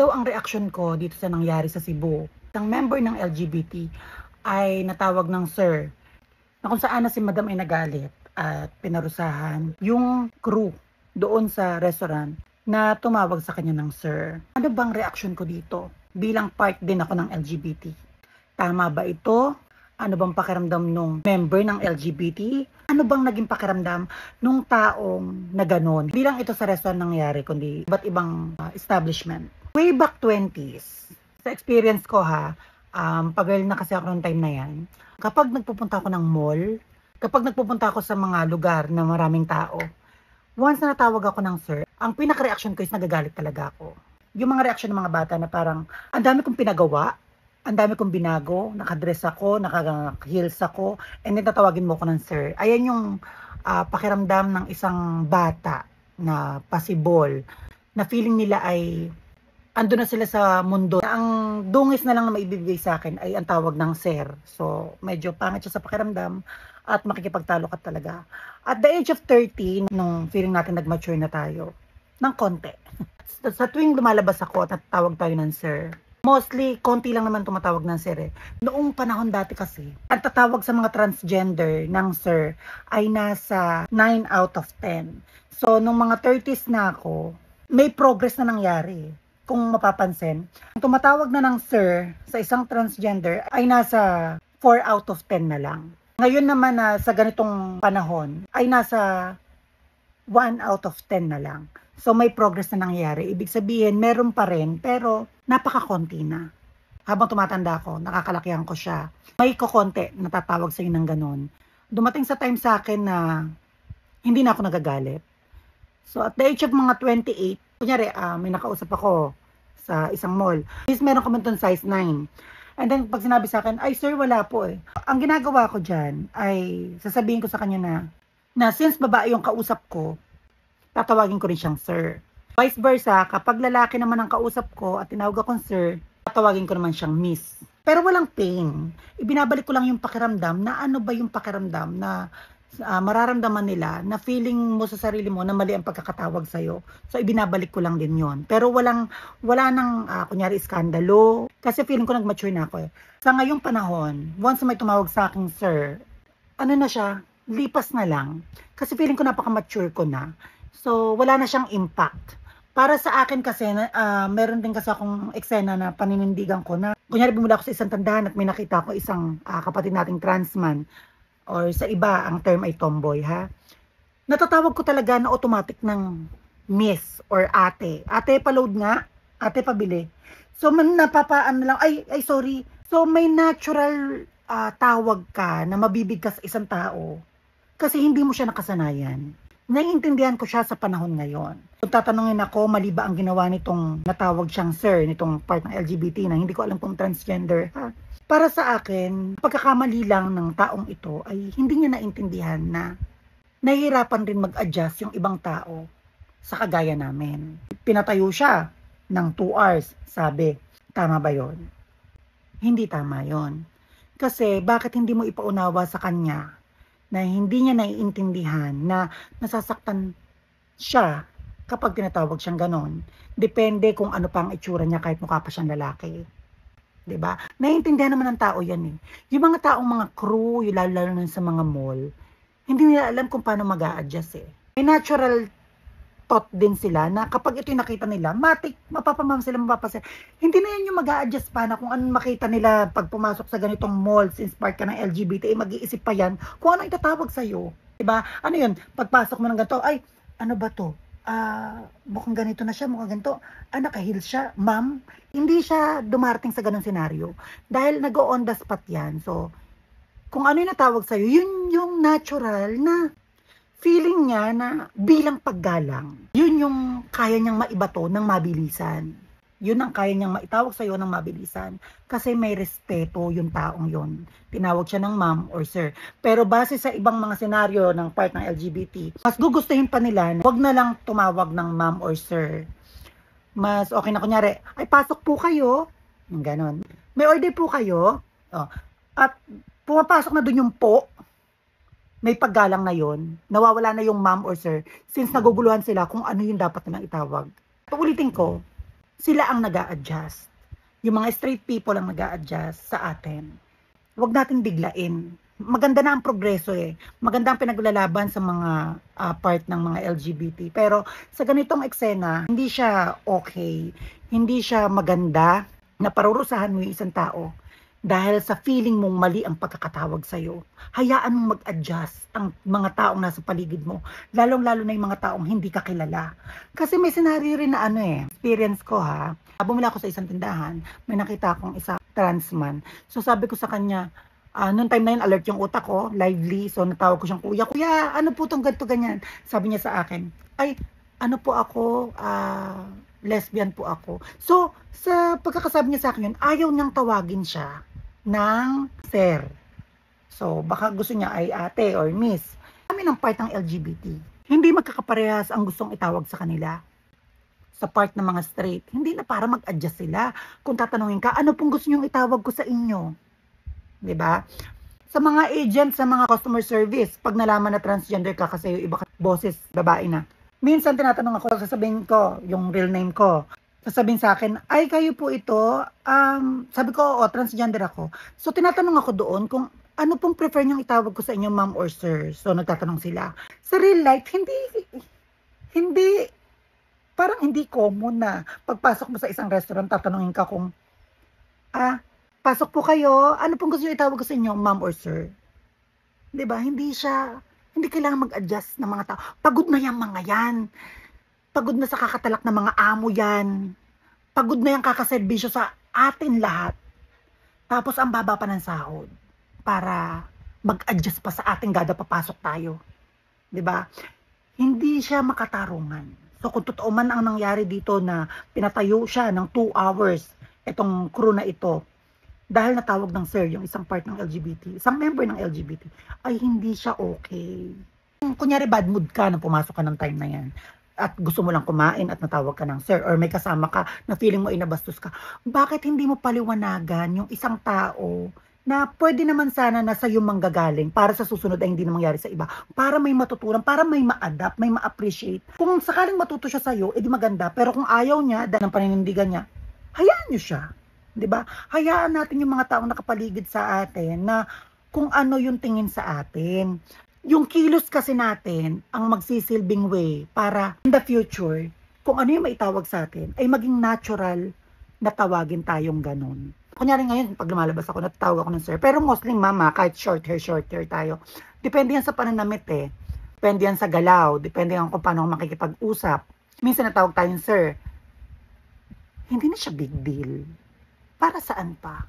daw ang reaksyon ko dito sa nangyari sa Cebu? Isang member ng LGBT ay natawag ng sir, na kung saan na si madam ay nagalit at pinarusahan yung crew doon sa restaurant na tumawag sa kanya ng sir. Ano bang reaksyon ko dito? Bilang part din ako ng LGBT. Tama ba ito? Ano bang pakiramdam nung member ng LGBT? Ano bang naging pakiramdam nung taong na ganon? Bilang ito sa restaurant nangyari, kundi iba't ibang establishment. Way back 20s, sa experience ko pag-girl na kasi ako noong time na yan, kapag nagpupunta ako ng mall, kapag nagpupunta ako sa mga lugar na maraming tao, once na natawag ako ng sir, ang pinaka-reaction ko is nagagalit talaga ako. Yung mga reaction ng mga bata na parang, ang dami kong pinagawa, ang dami kong binago, nakadress ako, naka-heels ako, and then tatawagin mo ko ng sir. Ayan yung pakiramdam ng isang bata na pasibol, na feeling nila ay ando na sila sa mundo. Ang dungis na lang na maibibigay sa akin ay ang tawag ng sir. So, medyo pangit siya sa pakiramdam at makikipagtalo ka talaga. At the age of 30, nung feeling natin nag-mature na tayo, ng konti. Sa tuwing lumalabas ako at natawag tayo ng sir, mostly, konti lang naman tumatawag ng sir eh. Noong panahon dati kasi, ang tatawag sa mga transgender ng sir ay nasa 9 out of 10. So, nung mga 30s na ako, may progress na nangyari. Kung mapapansin, ang tumatawag na ng sir sa isang transgender ay nasa 4 out of 10 na lang. Ngayon naman sa ganitong panahon ay nasa 1 out of 10 na lang. So may progress na nangyayari. Ibig sabihin, meron pa rin, pero napakakonti na. Habang tumatanda ako, nakakalakihan ko siya. May kukonti na tatawag sa ng ganon. Dumating sa time sa akin na hindi na ako nagagalit. So at the age of mga 28, kunyari, may nakausap ako sa isang mall. Please, meron kami doon size 9. And then pag sinabi sa akin, ay sir, wala po eh. Ang ginagawa ko dyan ay sasabihin ko sa kanya na since babae yung kausap ko, tatawagin ko rin siyang sir. Vice versa, kapag lalaki naman ang kausap ko at tinawag akong sir, tatawagin ko naman siyang miss. Pero walang pain. Ibinabalik ko lang yung pakiramdam na ano ba yung pakiramdam na mararamdaman nila na feeling mo sa sarili mo na mali ang pagkakatawag sa'yo. So, ibinabalik ko lang din yon. Pero wala nang, kunyari, iskandalo. Kasi feeling ko nag-mature na ako eh. Sa ngayong panahon, once may tumawag sa akin, sir, ano na siya, lipas na lang. Kasi feeling ko napaka-mature ko na. So, wala na siyang impact. Para sa akin kasi, meron din kasi akong eksena na paninindigan ko na, kunyari, bumula ako sa isang tandahan at may nakita ko isang kapatid nating trans man, or sa iba, ang term ay tomboy, natatawag ko talaga na automatic ng miss or ate. Ate, pa-load nga. Ate, pabili. So, napapaan na lang, ay, sorry. So, may natural tawag ka na mabibig ka sa isang tao kasi hindi mo siya nakasanayan. Naiintindihan ko siya sa panahon ngayon. Kung tatanungin ako, mali ba ang ginawa nitong natawag siyang sir, nitong part ng LGBT na hindi ko alam kung transgender, Para sa akin, pagkakamali lang ng taong ito ay hindi niya naintindihan na nahihirapan rin mag-adjust yung ibang tao sa kagaya namin. Pinatayo siya ng 2 hours, sabi. Tama ba yon? Hindi tama yon. Kasi bakit hindi mo ipaunawa sa kanya na hindi niya naiintindihan na nasasaktan siya kapag tinatawag siyang ganon. Depende kung ano pa ang itsura niya kahit mukha pa siyang lalaki. Diba? Naiintindihan naman ng tao yan eh. Yung mga taong mga crew, yung lalo na sa mga mall, hindi nila alam kung paano mag-a-adjust eh. May natural thought din sila na kapag ito yung nakita nila, mapapamam sila, mapapasaya. Hindi na yan yung mag-a-adjust pa na kung ano makita nila pag pumasok sa ganitong mall, since part ka ng LGBT, mag-iisip pa yan kung ano itatawag sa'yo. Diba? Ano yun? Pagpasok mo ng ganito, ay, ano ba to? Mukhang ganito na siya, mukhang ganito. Naka-heel siya, ma'am. Hindi siya dumarating sa ganung senaryo. Dahil nag-on the spot yan. So, kung ano yung natawag sa'yo, yun yung natural na feeling niya na bilang paggalang. Yun yung kaya niyang maibato ng mabilisan. Yun ang kaya niyang maitawag sa'yo ng mabilisan. Kasi may respeto yung taong yun. Tinawag siya ng ma'am or sir. Pero base sa ibang mga senaryo ng part ng LGBT, mas gugustuhin pa nila, wag na lang tumawag ng ma'am or sir. Mas okay na kunyari, ay pasok po kayo. Ganon. May order po kayo. At pumapasok na dun yung po. May paggalang na yun. Nawawala na yung ma'am or sir since naguguluhan sila kung ano yung dapat nilang itawag. Paulitin ko, Sila ang nag-a-adjust. Yung mga straight people ang nag-a-adjust sa atin. Huwag natin biglain. Maganda na ang progreso eh. Maganda ang pinaglalaban sa mga part ng mga LGBT. Pero sa ganitong eksena, hindi siya okay. Hindi siya maganda na parurusahan mo yung isang tao dahil sa feeling mong mali ang pagkakatawag sa'yo. Hayaan mong mag-adjust ang mga taong nasa paligid mo. Lalong-lalo na yung mga taong hindi ka kilala. Kasi may senaryo rin na experience ko ha. Bumila ako sa isang tindahan, may nakita akong isang trans man. So sabi ko sa kanya, noong time na yun, alert yung utak ko, lively. So natawag ko siyang, kuya, ano po itong ganito ganyan? Sabi niya sa akin, ay, ano po ako, lesbian po ako. So, sa pagkakasabi niya sa akin yun, ayaw niyang tawagin siya ng sir. So, baka gusto niya ay ate or miss. Kami ng part ng LGBT. Hindi magkakaparehas ang gustong itawag sa kanila. Sa part ng mga straight, hindi na para mag-adjust sila. Kung tatanungin ka, ano pong gusto niyong itawag ko sa inyo? 'Di ba? Sa mga agent, sa mga customer service, pag nalaman na transgender ka kasi yung iba boses, babae na. Minsan tinatanong ako, sasabihin ko yung real name ko. Sasabihin sa akin, ay kayo po ito, sabi ko, transgender ako. So tinatanong ako doon kung ano pong prefer niyong itawag ko sa inyo, ma'am or sir. So nagtatanong sila. Sa real life, hindi, parang hindi common na pagpasok mo sa isang restaurant, tatanungin ka kung, pasok po kayo, ano pong gusto niyo itawag ko sa inyo, ma'am or sir? 'Di ba? Hindi kailangan mag-adjust ng mga tao. Pagod na yung mga yan. Pagod na sa kakatalak ng mga amo yan. Pagod na yung kakaserbisyo sa atin lahat. Tapos ang baba pa ng sahod para mag-adjust pa sa ating gada papasok tayo. 'Di ba? Hindi siya makatarungan. So kung totoo man ang nangyari dito na pinatayo siya ng 2 hours itong crew na ito, dahil natawag ng sir yung isang part ng LGBT, isang member ng LGBT, ay hindi siya okay. Kunyari bad mood ka nang pumasok ka ng time na yan, at gusto mo lang kumain at natawag ka ng sir, or may kasama ka na feeling mo inabastos ka, bakit hindi mo paliwanagan yung isang tao na pwede naman sana na sa'yo manggagaling para sa susunod ay hindi na mangyari sa iba, para may matutunan, para may ma-adapt, may ma-appreciate. Kung sakaling matuto siya sa'yo, edi maganda, pero kung ayaw niya, dahil ng paninindigan niya, hayaan niyo siya. 'Di ba? Hayaan natin yung mga taong nakapaligid sa atin na kung ano yung tingin sa atin. Yung kilos kasi natin ang magsisilbing way para in the future, kung ano yung maitawag sa atin, ay maging natural na tawagin tayong ganun. Kunyari ngayon, pag lumalabas ako, natatawag ako ng sir. Pero mostly mama, kahit short hair tayo. Depende yan sa pananamit eh. Depende yan sa galaw. Depende yan kung paano makikipag-usap. Minsan natawag tayong sir. Hindi na siya big deal. Para saan pa?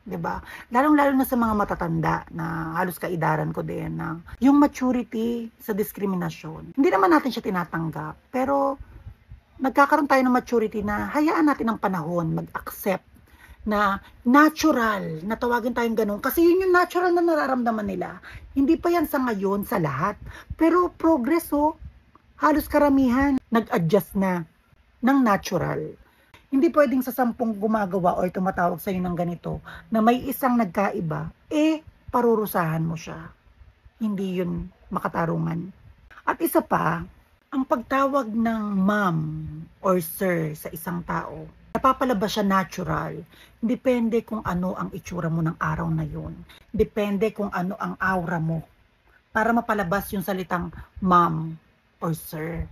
'Di ba? Lalong-lalo na sa mga matatanda na halos kaidaran ko din na yung maturity sa diskriminasyon. Hindi naman natin siya tinatanggap, pero nagkakaroon tayo ng maturity na hayaan natin ang panahon mag-accept na natural na tawagin tayong ganun kasi yun yung natural na nararamdaman nila. Hindi pa yan sa ngayon sa lahat, pero progreso, halos karamihan nag-adjust na ng natural. Hindi pwedeng sa 10 gumagawa o tumatawag sa'yo ng ganito na may isang nagkaiba, parurusahan mo siya. Hindi yun makatarungan. At isa pa, ang pagtawag ng ma'am or sir sa isang tao, napapalabas siya natural. Depende kung ano ang itsura mo ng araw na yun. Depende kung ano ang aura mo para mapalabas yung salitang ma'am or sir.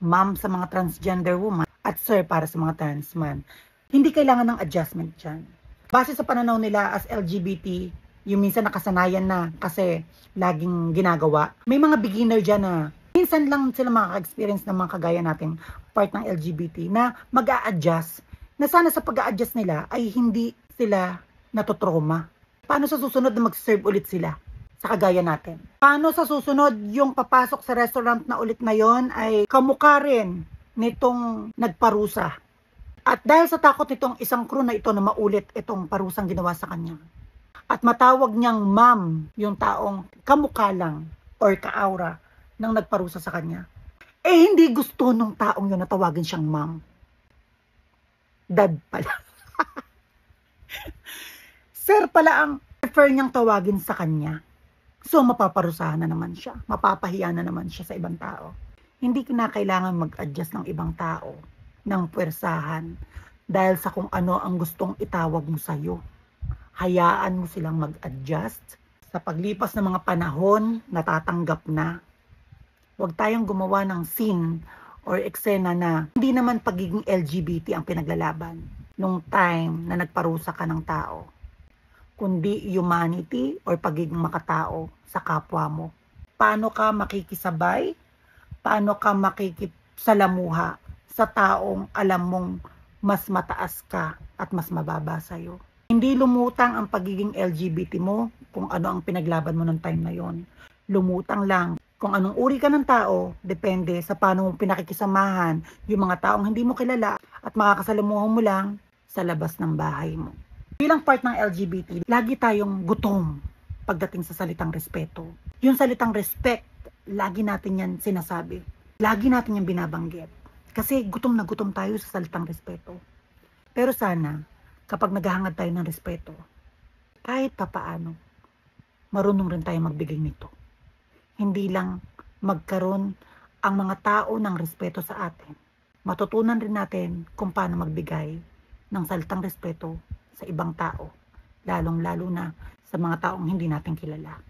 Ma'am sa mga transgender woman at sir para sa mga trans man. Hindi kailangan ng adjustment dyan. Base sa pananaw nila as LGBT, yung minsan nakasanayan na kasi laging ginagawa. May mga beginner dyan na minsan lang sila makaka-experience ng mga kagaya nating part ng LGBT na mag-a-adjust. Na sana sa pag-a-adjust nila ay hindi sila natotrauma. Paano sa susunod na mag-serve ulit sila? Sa kagaya natin. Paano sa susunod yung papasok sa restaurant na ulit na yon ay kamukha rin nitong nagparusa. At dahil sa takot nitong isang crew na ito na maulit itong parusang ginawa sa kanya. At matawag niyang ma'am yung taong kamukha lang or kaaura ng nagparusa sa kanya. Hindi gusto nung taong yun na tawagin siyang ma'am. Dad pala. Sir pala ang prefer niyang tawagin sa kanya. So, mapaparusahan na naman siya. Mapapahiya na naman siya sa ibang tao. Hindi kinakailangan mag-adjust ng ibang tao ng puwersahan. dahil sa kung ano ang gustong itawag mo sa'yo. Hayaan mo silang mag-adjust. Sa paglipas ng mga panahon, natatanggap na. Huwag tayong gumawa ng scene or eksena na hindi naman pagiging LGBT ang pinaglalaban nung time na nagparusa ka ng tao, kundi humanity or pagiging makatao sa kapwa mo. Paano ka makikisabay? Paano ka makikisalamuha sa taong alam mong mas mataas ka at mas mababa sa'yo? Hindi lumutang ang pagiging LGBT mo kung ano ang pinaglaban mo ng time na yon. Lumutang lang kung anong uri ka ng tao, depende sa paano mo pinakikisamahan yung mga taong hindi mo kilala at makakasalamuhan mo lang sa labas ng bahay mo. Bilang part ng LGBT, lagi tayong gutom pagdating sa salitang respeto. Yung salitang respect, lagi natin yan sinasabi. Lagi natin yan binabanggit. Kasi gutom na gutom tayo sa salitang respeto. Pero sana, kapag naghahangad tayo ng respeto, kahit papaano, marunong rin tayo magbigay nito. Hindi lang magkaroon ang mga tao ng respeto sa atin. Matutunan rin natin kung paano magbigay ng salitang respeto sa ibang tao, lalong-lalo na sa mga taong hindi natin kilala.